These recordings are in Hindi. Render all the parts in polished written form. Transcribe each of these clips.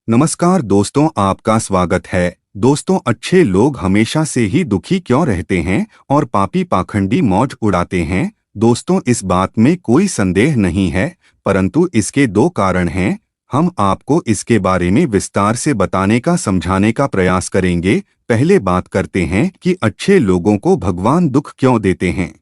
नमस्कार दोस्तों, आपका स्वागत है। दोस्तों, अच्छे लोग हमेशा से ही दुखी क्यों रहते हैं और पापी पाखंडी मौज उड़ाते हैं? दोस्तों, इस बात में कोई संदेह नहीं है, परंतु इसके दो कारण हैं। हम आपको इसके बारे में विस्तार से बताने का, समझाने का प्रयास करेंगे। पहले बात करते हैं कि अच्छे लोगों को भगवान दुख क्यों देते हैं।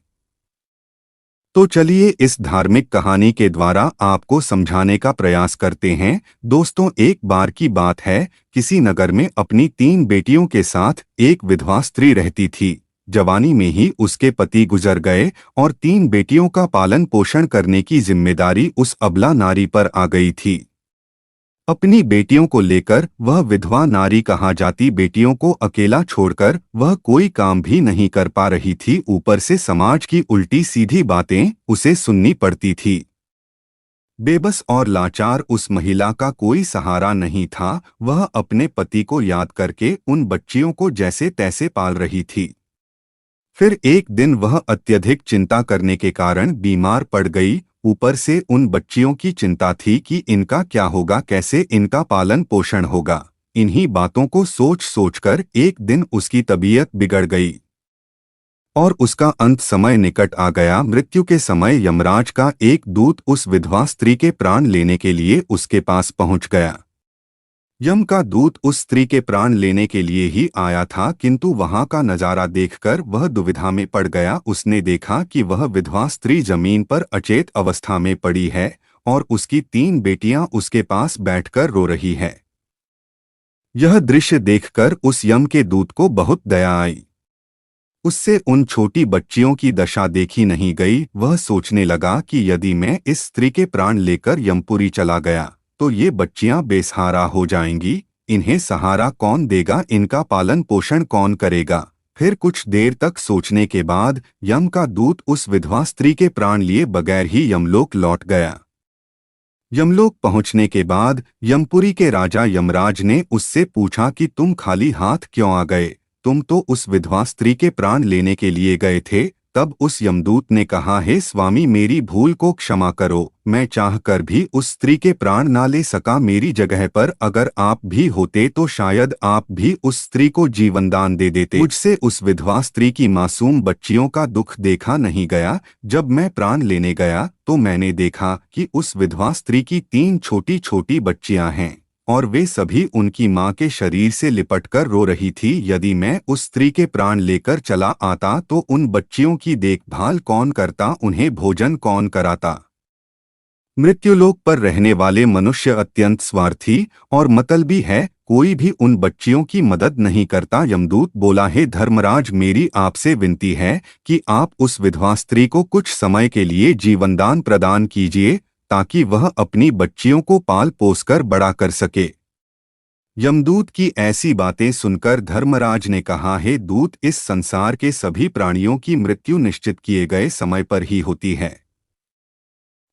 तो चलिए इस धार्मिक कहानी के द्वारा आपको समझाने का प्रयास करते हैं। दोस्तों, एक बार की बात है, किसी नगर में अपनी 3 बेटियों के साथ एक विधवा स्त्री रहती थी। जवानी में ही उसके पति गुजर गए और 3 बेटियों का पालन पोषण करने की जिम्मेदारी उस अबला नारी पर आ गई थी। अपनी बेटियों को लेकर वह विधवा नारी कहाँ जाती, बेटियों को अकेला छोड़कर वह कोई काम भी नहीं कर पा रही थी। ऊपर से समाज की उल्टी सीधी बातें उसे सुननी पड़ती थी। बेबस और लाचार उस महिला का कोई सहारा नहीं था। वह अपने पति को याद करके उन बच्चियों को जैसे तैसे पाल रही थी। फिर एक दिन वह अत्यधिक चिंता करने के कारण बीमार पड़ गई। ऊपर से उन बच्चियों की चिंता थी कि इनका क्या होगा, कैसे इनका पालन पोषण होगा। इन्हीं बातों को सोच सोचकर एक दिन उसकी तबीयत बिगड़ गई और उसका अंत समय निकट आ गया। मृत्यु के समय यमराज का एक दूत उस विधवा स्त्री के प्राण लेने के लिए उसके पास पहुंच गया। यम का दूत उस स्त्री के प्राण लेने के लिए ही आया था, किंतु वहां का नजारा देखकर वह दुविधा में पड़ गया। उसने देखा कि वह विधवा स्त्री जमीन पर अचेत अवस्था में पड़ी है और उसकी 3 बेटियां उसके पास बैठकर रो रही है। यह दृश्य देखकर उस यम के दूत को बहुत दया आई। उससे उन छोटी बच्चियों की दशा देखी नहीं गई। वह सोचने लगा कि यदि मैं इस स्त्री के प्राण लेकर यमपुरी चला गया तो ये बच्चियां बेसहारा हो जाएंगी। इन्हें सहारा कौन देगा, इनका पालन पोषण कौन करेगा। फिर कुछ देर तक सोचने के बाद यम का दूत उस विधवा स्त्री के प्राण लिए बगैर ही यमलोक लौट गया। यमलोक पहुंचने के बाद यमपुरी के राजा यमराज ने उससे पूछा कि तुम खाली हाथ क्यों आ गए? तुम तो उस विधवा स्त्री के प्राण लेने के लिए गए थे। तब उस यमदूत ने कहा, हे स्वामी, मेरी भूल को क्षमा करो। मैं चाहकर भी उस स्त्री के प्राण ना ले सका। मेरी जगह पर अगर आप भी होते तो शायद आप भी उस स्त्री को जीवनदान दे देते। मुझसे उस विधवा स्त्री की मासूम बच्चियों का दुख देखा नहीं गया। जब मैं प्राण लेने गया तो मैंने देखा कि उस विधवा स्त्री की 3 छोटी छोटी बच्चियां हैं और वे सभी उनकी मां के शरीर से लिपटकर रो रही थी। यदि मैं उस स्त्री के प्राण लेकर चला आता तो उन बच्चियों की देखभाल कौन करता, उन्हें भोजन कौन कराता। मृत्युलोक पर रहने वाले मनुष्य अत्यंत स्वार्थी और मतलबी है। कोई भी उन बच्चियों की मदद नहीं करता। यमदूत बोला, हे धर्मराज, मेरी आपसे विनती है कि आप उस विधवा स्त्री को कुछ समय के लिए जीवनदान प्रदान कीजिए ताकि वह अपनी बच्चियों को पाल पोसकर बड़ा कर सके। यमदूत की ऐसी बातें सुनकर धर्मराज ने कहा, हे दूत, इस संसार के सभी प्राणियों की मृत्यु निश्चित किए गए समय पर ही होती है।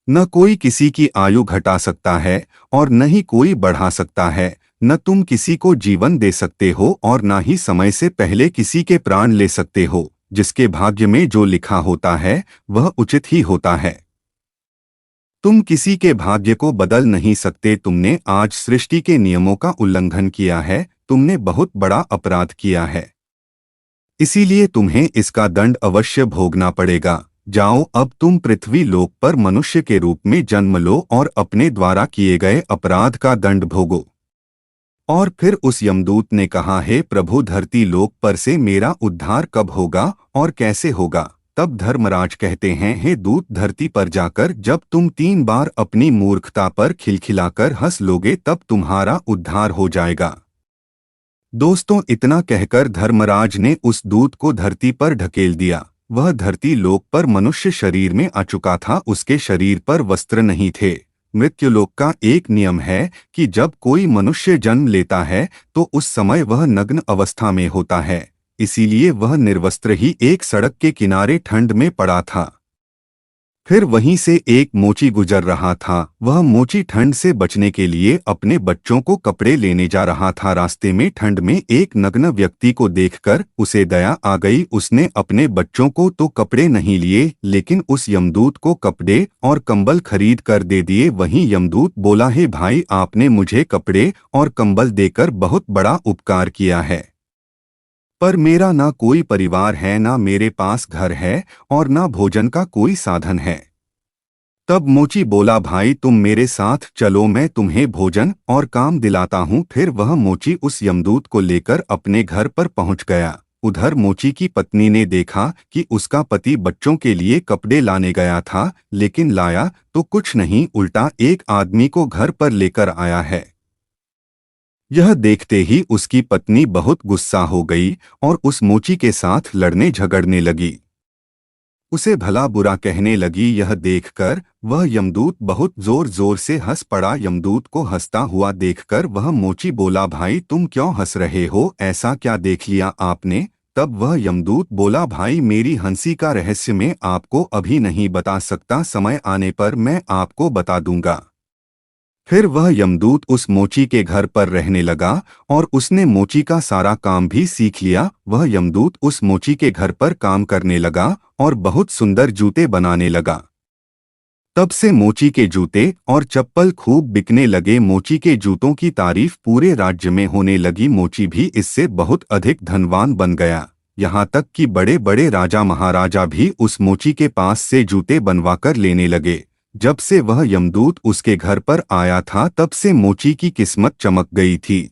न कोई किसी की आयु घटा सकता है और न ही कोई बढ़ा सकता है। न तुम किसी को जीवन दे सकते हो और न ही समय से पहले किसी के प्राण ले सकते हो। जिसके भाग्य में जो लिखा होता है वह उचित ही होता है। तुम किसी के भाग्य को बदल नहीं सकते। तुमने आज सृष्टि के नियमों का उल्लंघन किया है। तुमने बहुत बड़ा अपराध किया है, इसीलिए तुम्हें इसका दंड अवश्य भोगना पड़ेगा। जाओ, अब तुम पृथ्वी लोक पर मनुष्य के रूप में जन्म लो और अपने द्वारा किए गए अपराध का दंड भोगो। और फिर उस यमदूत ने कहा, हे प्रभु, धरती लोक पर से मेरा उद्धार कब होगा और कैसे होगा? तब धर्मराज कहते हैं, हे दूत, धरती पर जाकर जब तुम 3 बार अपनी मूर्खता पर खिलखिलाकर हंस लोगे तब तुम्हारा उद्धार हो जाएगा। दोस्तों, इतना कहकर धर्मराज ने उस दूत को धरती पर ढकेल दिया। वह धरती लोक पर मनुष्य शरीर में आ चुका था। उसके शरीर पर वस्त्र नहीं थे। मृत्युलोक का एक नियम है कि जब कोई मनुष्य जन्म लेता है तो उस समय वह नग्न अवस्था में होता है। इसीलिए वह निर्वस्त्र ही एक सड़क के किनारे ठंड में पड़ा था। फिर वहीं से एक मोची गुजर रहा था। वह मोची ठंड से बचने के लिए अपने बच्चों को कपड़े लेने जा रहा था। रास्ते में ठंड में एक नग्न व्यक्ति को देखकर उसे दया आ गई। उसने अपने बच्चों को तो कपड़े नहीं लिए, लेकिन उस यमदूत को कपड़े और कंबल खरीद कर दे दिए। वहीं यमदूत बोला, हे भाई, आपने मुझे कपड़े और कंबल देकर बहुत बड़ा उपकार किया है, पर मेरा ना कोई परिवार है, ना मेरे पास घर है और ना भोजन का कोई साधन है। तब मोची बोला, भाई तुम मेरे साथ चलो, मैं तुम्हें भोजन और काम दिलाता हूँ। फिर वह मोची उस यमदूत को लेकर अपने घर पर पहुँच गया। उधर मोची की पत्नी ने देखा कि उसका पति बच्चों के लिए कपड़े लाने गया था, लेकिन लाया तो कुछ नहीं, उल्टा एक आदमी को घर पर लेकर आया है। यह देखते ही उसकी पत्नी बहुत गुस्सा हो गई और उस मोची के साथ लड़ने झगड़ने लगी। उसे भला बुरा कहने लगी। यह देखकर वह यमदूत बहुत जोर जोर से हंस पड़ा। यमदूत को हंसता हुआ देखकर वह मोची बोला, भाई तुम क्यों हंस रहे हो, ऐसा क्या देख लिया आपने? तब वह यमदूत बोला, भाई मेरी हंसी का रहस्य मैं आपको अभी नहीं बता सकता, समय आने पर मैं आपको बता दूंगा। फिर वह यमदूत उस मोची के घर पर रहने लगा और उसने मोची का सारा काम भी सीख लिया। वह यमदूत उस मोची के घर पर काम करने लगा और बहुत सुंदर जूते बनाने लगा। तब से मोची के जूते और चप्पल खूब बिकने लगे। मोची के जूतों की तारीफ पूरे राज्य में होने लगी। मोची भी इससे बहुत अधिक धनवान बन गया। यहाँ तक कि बड़े बड़े राजा महाराजा भी उस मोची के पास से जूते बनवाकर लेने लगे। जब से वह यमदूत उसके घर पर आया था, तब से मोची की किस्मत चमक गई थी।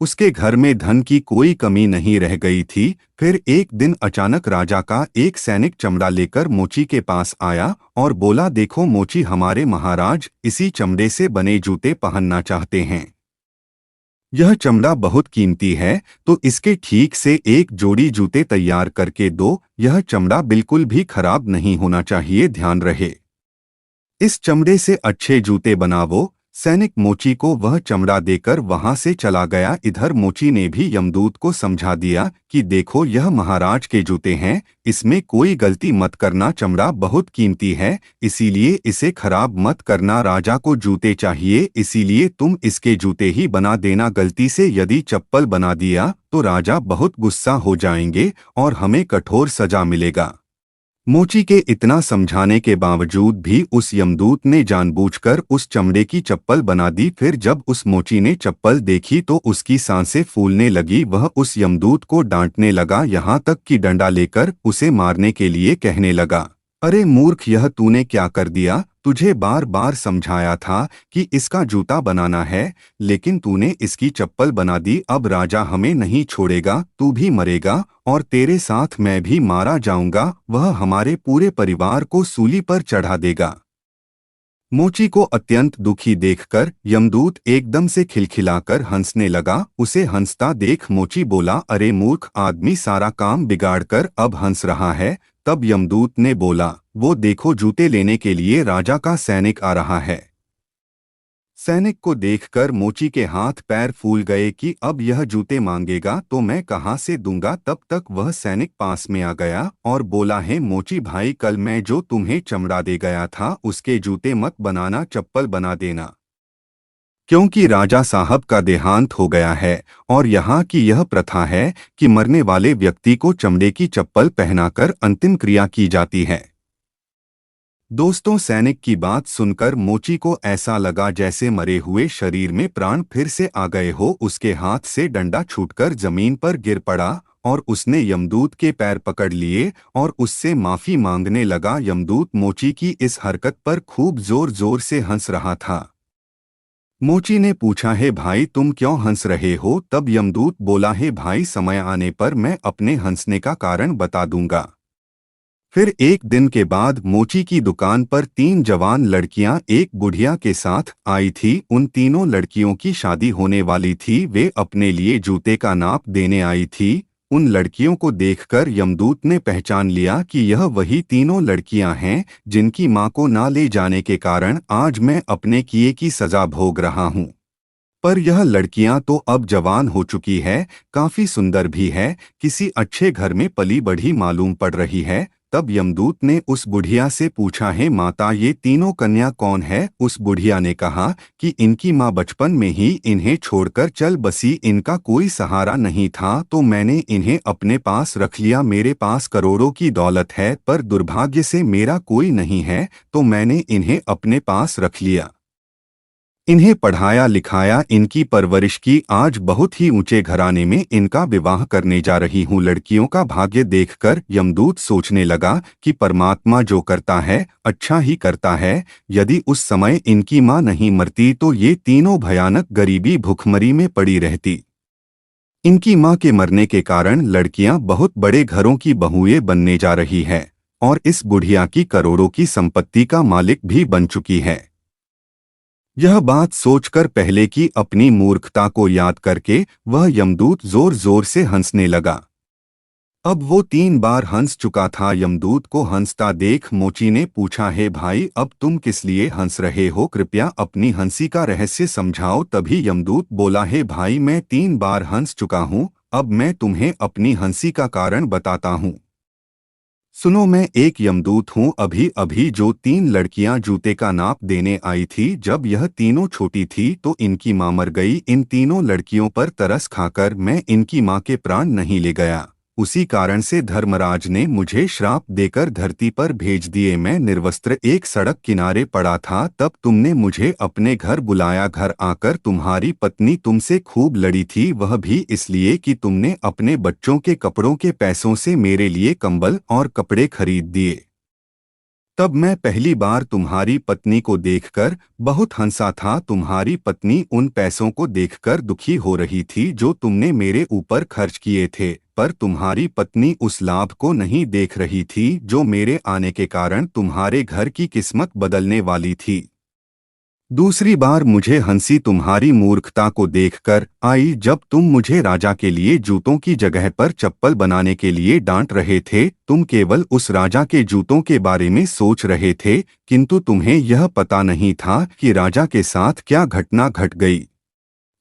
उसके घर में धन की कोई कमी नहीं रह गई थी। फिर एक दिन अचानक राजा का एक सैनिक चमड़ा लेकर मोची के पास आया और बोला, देखो मोची, हमारे महाराज इसी चमड़े से बने जूते पहनना चाहते हैं। यह चमड़ा बहुत कीमती है, तो इसके ठीक से एक जोड़ी जूते तैयार करके दो। यह चमड़ा बिल्कुल भी खराब नहीं होना चाहिए, ध्यान रहे। इस चमड़े से अच्छे जूते बनावो। सैनिक मोची को वह चमड़ा देकर वहां से चला गया। इधर मोची ने भी यमदूत को समझा दिया कि देखो, यह महाराज के जूते हैं, इसमें कोई गलती मत करना, चमड़ा बहुत कीमती है, इसीलिए इसे खराब मत करना। राजा को जूते चाहिए, इसीलिए तुम इसके जूते ही बना देना। गलती से यदि चप्पल बना दिया तो राजा बहुत गुस्सा हो जाएंगे और हमें कठोर सजा मिलेगा। मोची के इतना समझाने के बावजूद भी उस यमदूत ने जानबूझकर उस चमड़े की चप्पल बना दी। फिर जब उस मोची ने चप्पल देखी तो उसकी सांसें फूलने लगी। वह उस यमदूत को डांटने लगा, यहाँ तक कि डंडा लेकर उसे मारने के लिए कहने लगा, अरे मूर्ख, यह तूने क्या कर दिया? तुझे बार बार समझाया था कि इसका जूता बनाना है, लेकिन तूने इसकी चप्पल बना दी। अब राजा हमें नहीं छोड़ेगा, तू भी मरेगा और तेरे साथ मैं भी मारा जाऊंगा। वह हमारे पूरे परिवार को सूली पर चढ़ा देगा। मोची को अत्यंत दुखी देखकर यमदूत एकदम से खिलखिलाकर हंसने लगा। उसे हंसता देख मोची बोला, अरे मूर्ख आदमी, सारा काम बिगाड़कर अब हंस रहा है। तब यमदूत ने बोला, वो देखो, जूते लेने के लिए राजा का सैनिक आ रहा है। सैनिक को देखकर मोची के हाथ पैर फूल गए कि अब यह जूते मांगेगा तो मैं कहाँ से दूंगा। तब तक वह सैनिक पास में आ गया और बोला, है मोची भाई, कल मैं जो तुम्हें चमड़ा दे गया था उसके जूते मत बनाना, चप्पल बना देना, क्योंकि राजा साहब का देहांत हो गया है और यहाँ की यह प्रथा है कि मरने वाले व्यक्ति को चमड़े की चप्पल पहनाकर अंतिम क्रिया की जाती है। दोस्तों, सैनिक की बात सुनकर मोची को ऐसा लगा जैसे मरे हुए शरीर में प्राण फिर से आ गए हो। उसके हाथ से डंडा छूटकर जमीन पर गिर पड़ा और उसने यमदूत के पैर पकड़ लिए और उससे माफी मांगने लगा। यमदूत मोची की इस हरकत पर खूब जोर जोर से हंस रहा था। मोची ने पूछा, है भाई, तुम क्यों हंस रहे हो? तब यमदूत बोला, है भाई, समय आने पर मैं अपने हंसने का कारण बता दूंगा। फिर एक दिन के बाद मोची की दुकान पर 3 जवान लड़कियां एक बुढ़िया के साथ आई थी। उन तीनों लड़कियों की शादी होने वाली थी। वे अपने लिए जूते का नाप देने आई थी। उन लड़कियों को देखकर यमदूत ने पहचान लिया कि यह वही तीनों लड़कियां हैं जिनकी मां को ना ले जाने के कारण आज मैं अपने किए की सजा भोग रहा हूँ। पर यह लड़कियां तो अब जवान हो चुकी है, काफी सुंदर भी है, किसी अच्छे घर में पली बढ़ी मालूम पड़ रही है। तब यमदूत ने उस बुढ़िया से पूछा, है माता, ये तीनों कन्या कौन है? उस बुढ़िया ने कहा कि इनकी माँ बचपन में ही इन्हें छोड़कर चल बसी, इनका कोई सहारा नहीं था तो मैंने इन्हें अपने पास रख लिया। मेरे पास करोड़ों की दौलत है पर दुर्भाग्य से मेरा कोई नहीं है तो मैंने इन्हें अपने पास रख लिया। इन्हें पढ़ाया लिखाया, इनकी परवरिश की, आज बहुत ही ऊंचे घराने में इनका विवाह करने जा रही हूँ। लड़कियों का भाग्य देखकर यमदूत सोचने लगा कि परमात्मा जो करता है अच्छा ही करता है। यदि उस समय इनकी माँ नहीं मरती तो ये तीनों भयानक गरीबी भुखमरी में पड़ी रहती। इनकी माँ के मरने के कारण लड़कियां बहुत बड़े घरों की बहुएं बनने जा रही है और इस बुढ़िया की करोड़ों की संपत्ति का मालिक भी बन चुकी है। यह बात सोचकर पहले की अपनी मूर्खता को याद करके वह यमदूत जोर जोर से हंसने लगा। अब वो 3 बार हंस चुका था। यमदूत को हंसता देख मोची ने पूछा, है भाई, अब तुम किस लिए हंस रहे हो? कृपया अपनी हंसी का रहस्य समझाओ। तभी यमदूत बोला, है भाई, मैं 3 बार हंस चुका हूँ, अब मैं तुम्हें अपनी हंसी का कारण बताता हूँ। सुनो, मैं एक यमदूत हूँ। अभी अभी जो 3 लड़कियां जूते का नाप देने आई थी, जब यह तीनों छोटी थी तो इनकी माँ मर गई। इन तीनों लड़कियों पर तरस खाकर मैं इनकी माँ के प्राण नहीं ले गया। उसी कारण से धर्मराज ने मुझे श्राप देकर धरती पर भेज दिए। मैं निर्वस्त्र एक सड़क किनारे पड़ा था, तब तुमने मुझे अपने घर बुलाया। घर आकर तुम्हारी पत्नी तुमसे खूब लड़ी थी, वह भी इसलिए कि तुमने अपने बच्चों के कपड़ों के पैसों से मेरे लिए कंबल और कपड़े खरीद दिए। तब मैं पहली बार तुम्हारी पत्नी को देखकर बहुत हंसा था। तुम्हारी पत्नी उन पैसों को देखकर दुखी हो रही थी जो तुमने मेरे ऊपर खर्च किए थे, पर तुम्हारी पत्नी उस लाभ को नहीं देख रही थी जो मेरे आने के कारण तुम्हारे घर की किस्मत बदलने वाली थी। दूसरी बार मुझे हंसी तुम्हारी मूर्खता को देखकर आई, जब तुम मुझे राजा के लिए जूतों की जगह पर चप्पल बनाने के लिए डांट रहे थे। तुम केवल उस राजा के जूतों के बारे में सोच रहे थे, किंतु तुम्हें यह पता नहीं था कि राजा के साथ क्या घटना घट गई।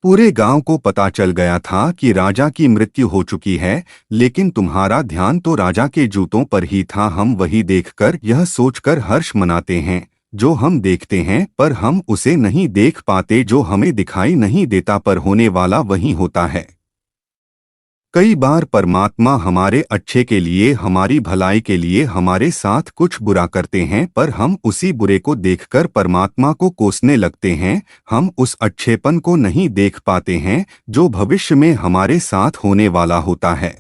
पूरे गांव को पता चल गया था कि राजा की मृत्यु हो चुकी है, लेकिन तुम्हारा ध्यान तो राजा के जूतों पर ही था। हम वही देखकर यह सोचकर हर्ष मनाते हैं जो हम देखते हैं, पर हम उसे नहीं देख पाते जो हमें दिखाई नहीं देता, पर होने वाला वही होता है। कई बार परमात्मा हमारे अच्छे के लिए, हमारी भलाई के लिए हमारे साथ कुछ बुरा करते हैं, पर हम उसी बुरे को देखकर परमात्मा को कोसने लगते हैं। हम उस अच्छेपन को नहीं देख पाते हैं जो भविष्य में हमारे साथ होने वाला होता है।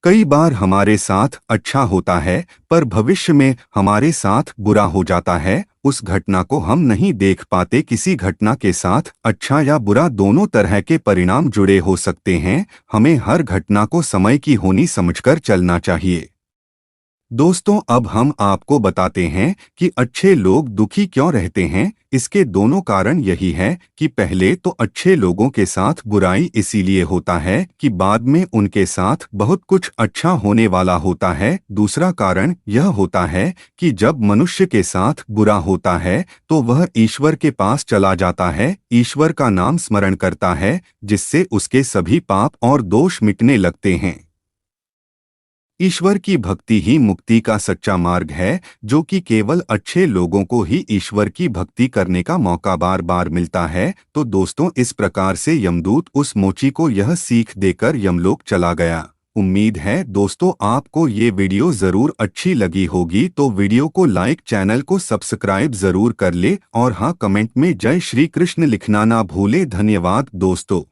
कई बार हमारे साथ अच्छा होता है पर भविष्य में हमारे साथ बुरा हो जाता है। उस घटना को हम नहीं देख पाते। किसी घटना के साथ अच्छा या बुरा दोनों तरह के परिणाम जुड़े हो सकते हैं। हमें हर घटना को समय की होनी समझकर चलना चाहिए। दोस्तों, अब हम आपको बताते हैं कि अच्छे लोग दुखी क्यों रहते हैं। इसके दोनों कारण यही है कि पहले तो अच्छे लोगों के साथ बुराई इसीलिए होता है कि बाद में उनके साथ बहुत कुछ अच्छा होने वाला होता है। दूसरा कारण यह होता है कि जब मनुष्य के साथ बुरा होता है तो वह ईश्वर के पास चला जाता है, ईश्वर का नाम स्मरण करता है, जिससे उसके सभी पाप और दोष मिटने लगते हैं। ईश्वर की भक्ति ही मुक्ति का सच्चा मार्ग है, जो कि केवल अच्छे लोगों को ही ईश्वर की भक्ति करने का मौका बार बार मिलता है। तो दोस्तों, इस प्रकार से यमदूत उस मोची को यह सीख देकर यमलोक चला गया। उम्मीद है दोस्तों आपको ये वीडियो ज़रूर अच्छी लगी होगी, तो वीडियो को लाइक, चैनल को सब्सक्राइब ज़रूर कर ले और हाँ, कमेंट में जय श्री कृष्ण लिखना ना भूले। धन्यवाद दोस्तों।